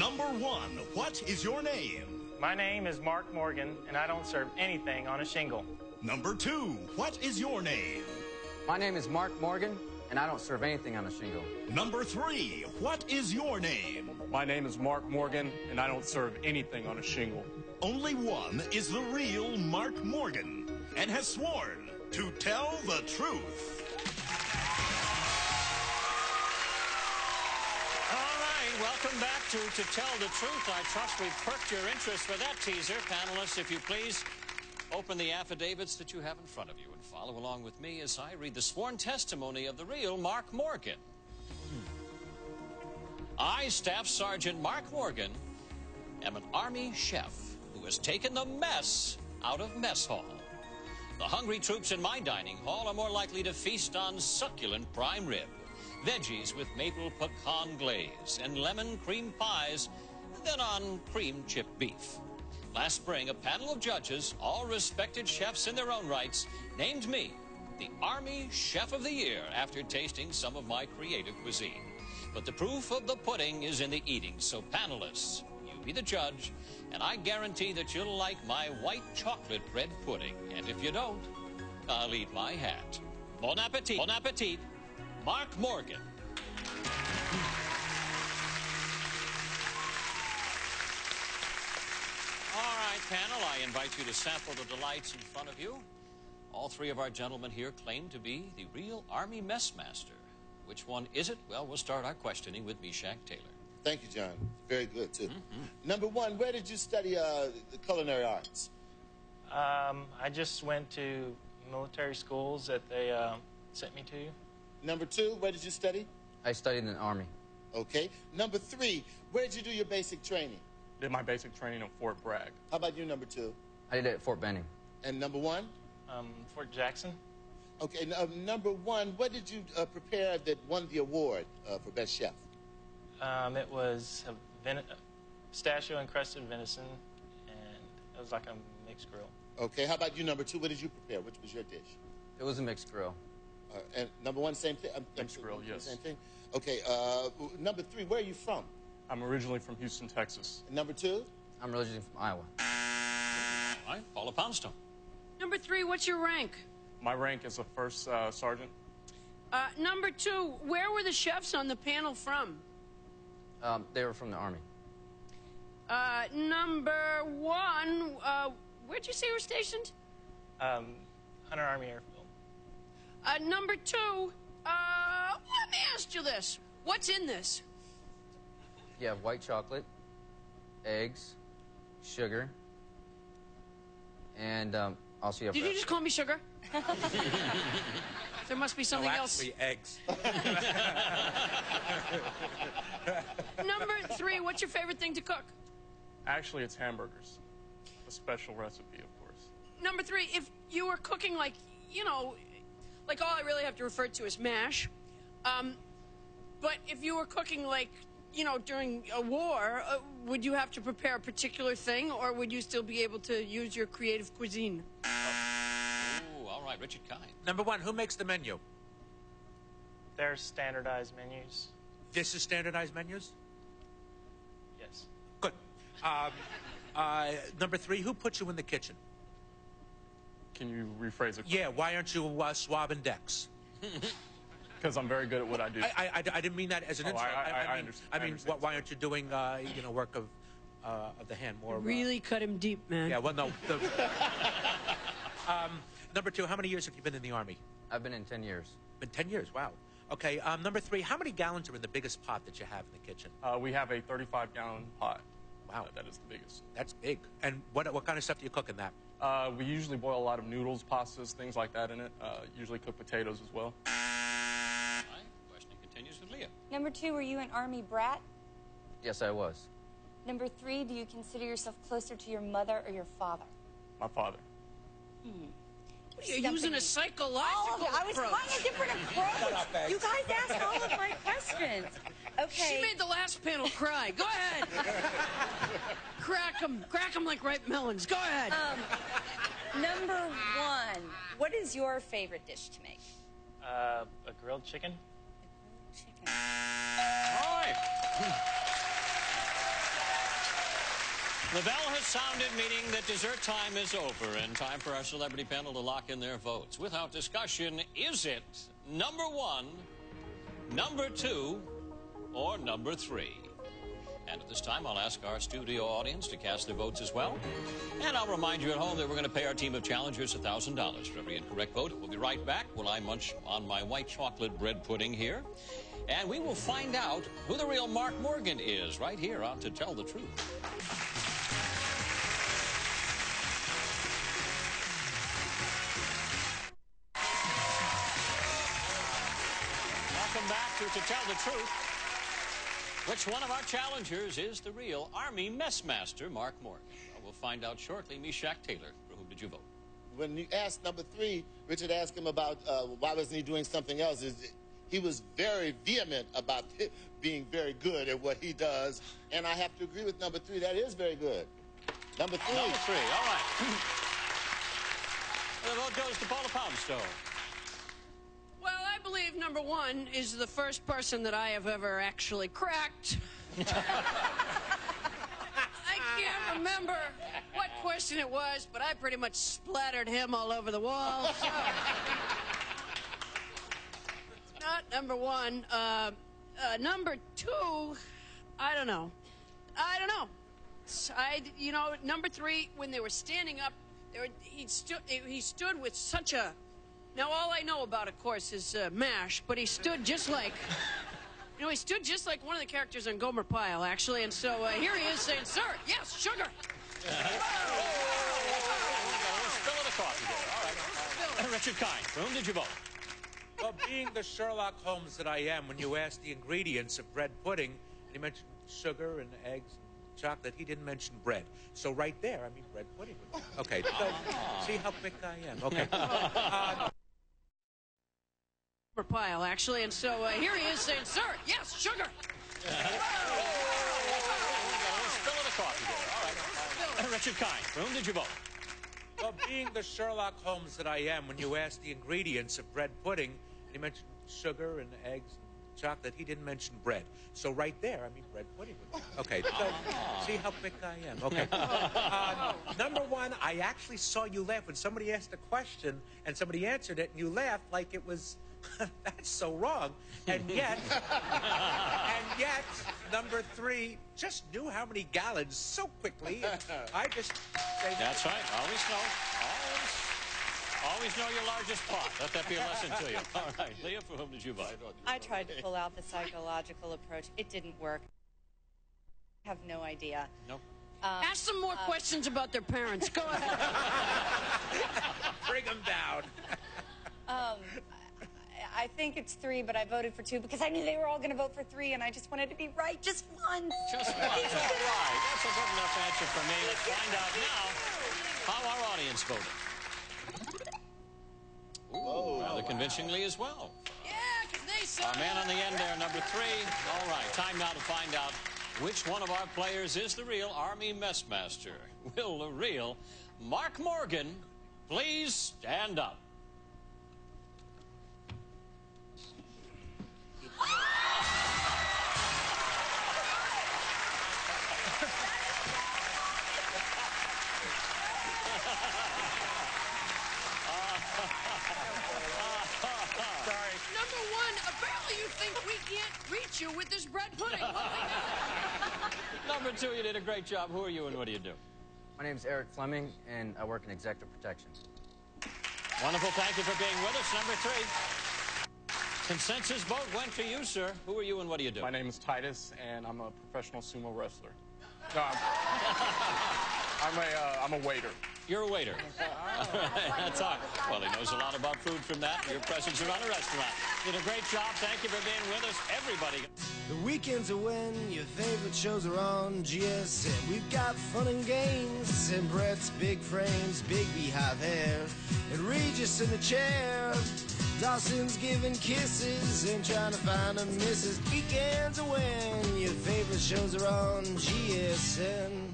Number 1, what is your name? My name is Mark Morgan, and I don't serve anything on a shingle. Number 2, what is your name? My name is Mark Morgan, and I don't serve anything on a shingle. Number 3, what is your name? My name is Mark Morgan, and I don't serve anything on a shingle. Only one is the real Mark Morgan and has sworn to tell the truth. Welcome back to Tell the Truth. I trust we've perked your interest for that teaser. Panelists, if you please, open the affidavits that you have in front of you and follow along with me as I read the sworn testimony of the real Mark Morgan. I, Staff Sergeant Mark Morgan, am an Army chef who has taken the mess out of mess hall. The hungry troops in my dining hall are more likely to feast on succulent prime rib, veggies with maple pecan glaze, and lemon cream pies than on cream chip beef. Last spring, a panel of judges, all respected chefs in their own rights, named me the Army Chef of the Year after tasting some of my creative cuisine. But the proof of the pudding is in the eating, so panelists, you be the judge, and I guarantee that you'll like my white chocolate bread pudding. And if you don't, I'll eat my hat. Bon appetit. Bon appetit. Mark Morgan. All right, panel, I invite you to sample the delights in front of you. All three of our gentlemen here claim to be the real Army mess master. Which one is it? Well, we'll start our questioning with Meshack Taylor. Thank you, John. Very good, too. Number 1, where did you study the culinary arts? I just went to military schools that they sent me to. Number 2, where did you study? I studied in the Army. Okay. Number 3, where did you do your basic training? Did my basic training at Fort Bragg. How about you, number 2? I did it at Fort Benning. And number 1? Fort Jackson. Okay, number 1, what did you prepare that won the award for Best Chef? It was a pistachio-encrusted venison, and it was like a mixed grill. Okay, how about you, number 2? What did you prepare? Which was your dish? It was a mixed grill. And number 1, same thing? Mixed grill, yes. Same thing? Okay, number 3, where are you from? I'm originally from Houston, Texas. And number 2? I'm originally from Iowa. All right, Paula Poundstone. Number 3, what's your rank? My rank is a first sergeant. Number 2, where were the chefs on the panel from? They were from the Army. Number 1, where'd you say you were stationed? Hunter Army Airfield. Number 2, let me ask you this. What's in this? You have white chocolate, eggs, sugar, and also you have... Did you just call me sugar? There must be something else. Eggs. Number 3, what's your favorite thing to cook? Actually, it's hamburgers. A special recipe, of course. Number 3, if you were cooking like, you know, like all I really have to refer to is MASH, but if you were cooking like, you know, during a war, would you have to prepare a particular thing, or would you still be able to use your creative cuisine? Oh, all right, Richard Kind. Number 1, who makes the menu? They're standardized menus. This is standardized menus? Yes. Good. Number 3, who put you in the kitchen? Can you rephrase it? Yeah, why aren't you swabbing decks? Because I'm very good at what I do. I didn't mean that as an insult. I understand. I mean, why aren't you doing, you know, work of the hand more? Really cut him deep, man. Yeah, well, no. Number 2, how many years have you been in the Army? I've been in 10 years. Been 10 years, wow. Okay, number 3, how many gallons are in the biggest pot that you have in the kitchen? We have a 35-gallon pot. Wow. That is the biggest. That's big. And what kind of stuff do you cook in that? We usually boil a lot of noodles, pastas, things like that in it. Usually cook potatoes as well. All right, question continues with Leah. Number 2, were you an Army brat? Yes, I was. Number 3, do you consider yourself closer to your mother or your father? My father. You're using a psychological I was approach. trying a different approach. You guys asked all of my questions. Okay. She made the last panel cry. Go ahead. Crack them like ripe melons. Go ahead. Number 1, what is your favorite dish to make? A grilled chicken. Chicken. All right. The bell has sounded, meaning that dessert time is over, and time for our celebrity panel to lock in their votes. Without discussion, is it number 1, number 2, or number 3? And at this time, I'll ask our studio audience to cast their votes as well. And I'll remind you at home that we're going to pay our team of challengers $1,000 for every incorrect vote. We'll be right back while I munch on my white chocolate bread pudding here. And we will find out who the real Mark Morgan is right here on To Tell the Truth. Welcome back to Tell the Truth. Which one of our challengers is the real Army Messmaster, Mark Morgan? Well, we'll find out shortly. Meshack Taylor, for whom did you vote? When you asked number 3, Richard asked him about why wasn't he doing something else. He was very vehement about being very good at what he does, and I have to agree with number 3. That is very good. Number 3. Number 3, all right. The vote goes to Paula Poundstone. Well, I believe number 1 is the first person that I have ever actually cracked. I can't remember what question it was, but I pretty much splattered him all over the wall. So. It's not number 1. Number 2, I don't know. Number 3, when they were standing up, he stood with such a... Now, all I know about, of course, is MASH, but he stood just like... he stood just like one of the characters on Gomer Pyle, actually, and so here he is saying, "Sir, yes, sugar." Spill of the coffee there. All right. Richard Kind, for whom did you vote? Well, being the Sherlock Holmes that I am, when you asked the ingredients of bread pudding, and he mentioned sugar and eggs and chocolate, he didn't mention bread. So right there, I mean, bread pudding. Okay, so see how quick I am. Okay. Pile, actually, and so here he is saying, "Sir, yes, sugar." Spill of the coffee there. All right. Richard Kind, for whom did you vote? Well, being the Sherlock Holmes that I am, when you asked the ingredients of bread pudding, and he mentioned sugar and eggs and chocolate, he didn't mention bread. So right there, I mean, bread pudding. Okay, so see how quick I am. Okay. Number 1, I actually saw you laugh when somebody asked a question and somebody answered it, and you laughed like it was... That's so wrong. And yet, number 3 just knew how many gallons so quickly. I just... That's right. Always know your largest pot. Let that be a lesson to you. All right. Leah, for whom did you vote? I tried to pull out the psychological approach. It didn't work. I have no idea. Nope. Ask some more questions about their parents. Go ahead. Bring them down. I think it's 3, but I voted for 2 because I knew they were all going to vote for 3, and I just wanted to be right just once. Just once. All right. That's a good enough answer for me. Let's find out now how our audience voted. Ooh, rather convincingly as well. Yeah, because they saw... Our man on the end there, number 3. All right. Time now to find out which one of our players is the real Army Messmaster. Will the real Mark Morgan please stand up? Number 1, apparently you think we can't reach you with this bread pudding. What do we do? Number 2, you did a great job. Who are you and what do you do? My name's Eric Fleming, and I work in executive protection. Wonderful. Thank you for being with us. Number 3. Consensus vote went to you, sir. Who are you and what do you do? My name is Titus, and I'm a professional sumo wrestler. No, I'm a waiter. You're a waiter. That's all. Well, he knows a lot about food from that. Your presence around a restaurant. You did a great job. Thank you for being with us, everybody. The weekends are when your favorite shows are on GSM. We've got fun and games, and Brett's big frames, big beehive hair, and Regis in the chair. Dawson's giving kisses and trying to find a missus. Weekends are when your favorite shows are on GSM.